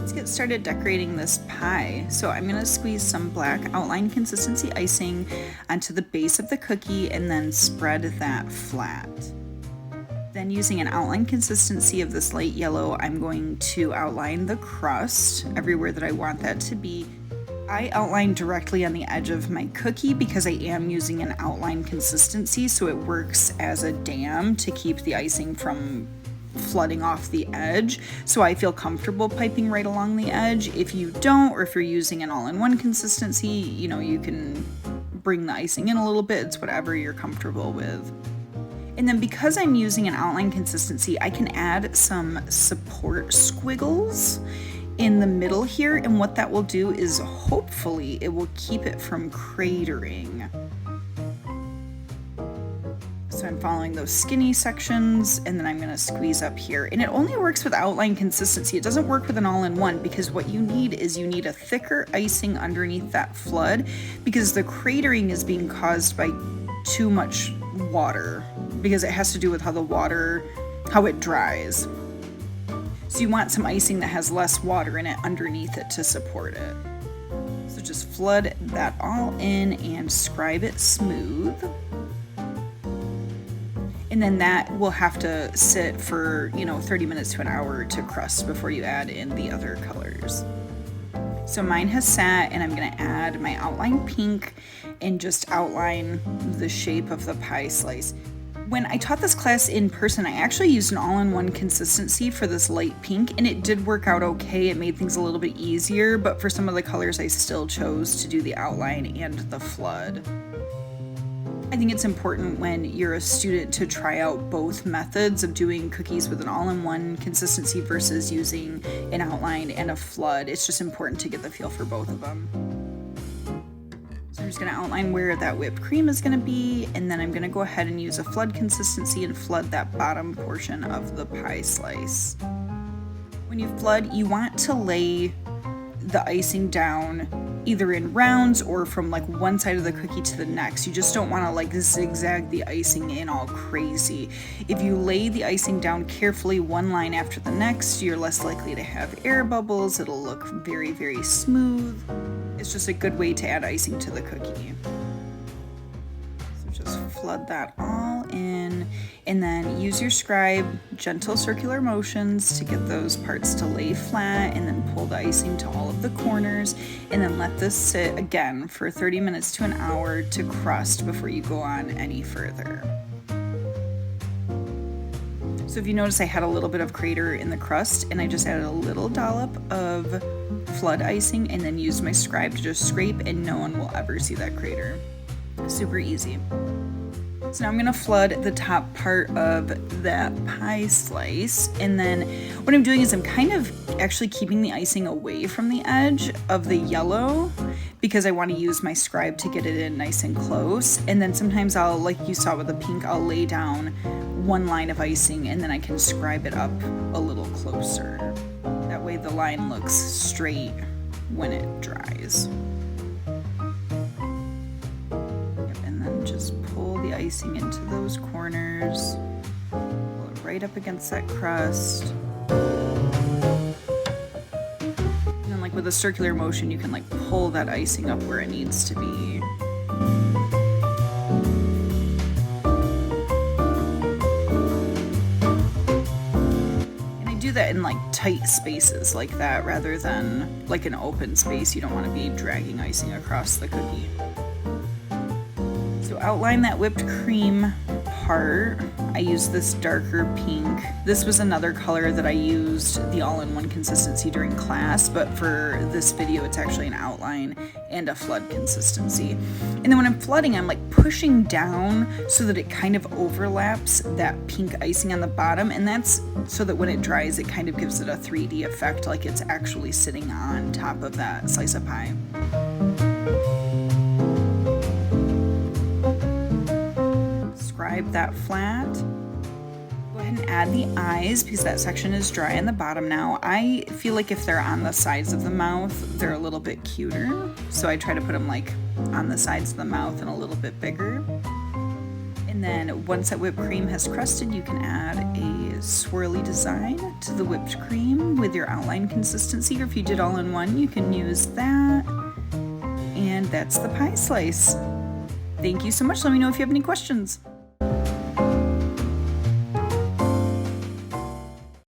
Let's get started decorating this pie. So I'm going to squeeze some black outline consistency icing onto the base of the cookie and then spread that flat. Then using an outline consistency of this light yellow, I'm going to outline the crust everywhere that I want that to be. I outline directly on the edge of my cookie because I am using an outline consistency, so it works as a dam to keep the icing from flooding off the edge. So I feel comfortable piping right along the edge. If you don't, or if you're using an all-in-one consistency, you can bring the icing in a little bit. It's whatever you're comfortable with. And then because I'm using an outline consistency, I can add some support squiggles in the middle here, and what that will do is hopefully it will keep it from cratering. So I'm following those skinny sections, and then I'm going to squeeze up here. And it only works with outline consistency. It doesn't work with an all-in-one, because what you need is you need a thicker icing underneath that flood, because the cratering is being caused by too much water, because it has to do with how it dries. So you want some icing that has less water in it underneath it to support it. So just flood that all in and scribe it smooth. And then that will have to sit for, 30 minutes to an hour to crust before you add in the other colors. So mine has sat, and I'm going to add my outline pink and just outline the shape of the pie slice. When I taught this class in person, I actually used an all-in-one consistency for this light pink, and it did work out okay. It made things a little bit easier, but for some of the colors, I still chose to do the outline and the flood. I think it's important when you're a student to try out both methods of doing cookies with an all-in-one consistency versus using an outline and a flood. It's just important to get the feel for both of them. So I'm just going to outline where that whipped cream is going to be, and then I'm going to go ahead and use a flood consistency and flood that bottom portion of the pie slice. When you flood, you want to lay the icing down either in rounds or from one side of the cookie to the next. You just don't want to zigzag the icing in all crazy. If you lay the icing down carefully one line after the next, you're less likely to have air bubbles. It'll look very, very smooth. It's just a good way to add icing to the cookie. So just flood that all in, and then use your scribe, gentle circular motions to get those parts to lay flat, and then pull the icing to all of the corners, and then let this sit again for 30 minutes to an hour to crust before you go on any further. So if you notice, I had a little bit of crater in the crust, and I just added a little dollop of flood icing and then used my scribe to just scrape, and no one will ever see that crater. Super easy. So now I'm going to flood the top part of that pie slice, and then what I'm doing is I'm kind of actually keeping the icing away from the edge of the yellow because I want to use my scribe to get it in nice and close. And then sometimes I'll, like you saw with the pink, I'll lay down one line of icing and then I can scribe it up a little closer. That way the line looks straight when it dries. And then just pull the icing into those corners, pull it right up against that crust. And then with a circular motion, you can pull that icing up where it needs to be. That in tight spaces like that rather than an open space. You don't want to be dragging icing across the cookie. So outline that whipped cream part. I used this darker pink. This was another color that I used the all-in-one consistency during class, but for this video it's actually an outline and a flood consistency. And then when I'm flooding, I'm pushing down so that it kind of overlaps that pink icing on the bottom, and that's so that when it dries it kind of gives it a 3D effect, like it's actually sitting on top of that slice of pie. Scribe that flat. Go ahead and add the eyes because that section is dry on the bottom now. I feel like if they're on the sides of the mouth, they're a little bit cuter. So I try to put them on the sides of the mouth and a little bit bigger. And And then once that whipped cream has crusted, you can add a swirly design to the whipped cream with your outline consistency, or if you did all in one, you can use that. And that's the pie slice. Thank you so much. Let me know if you have any questions.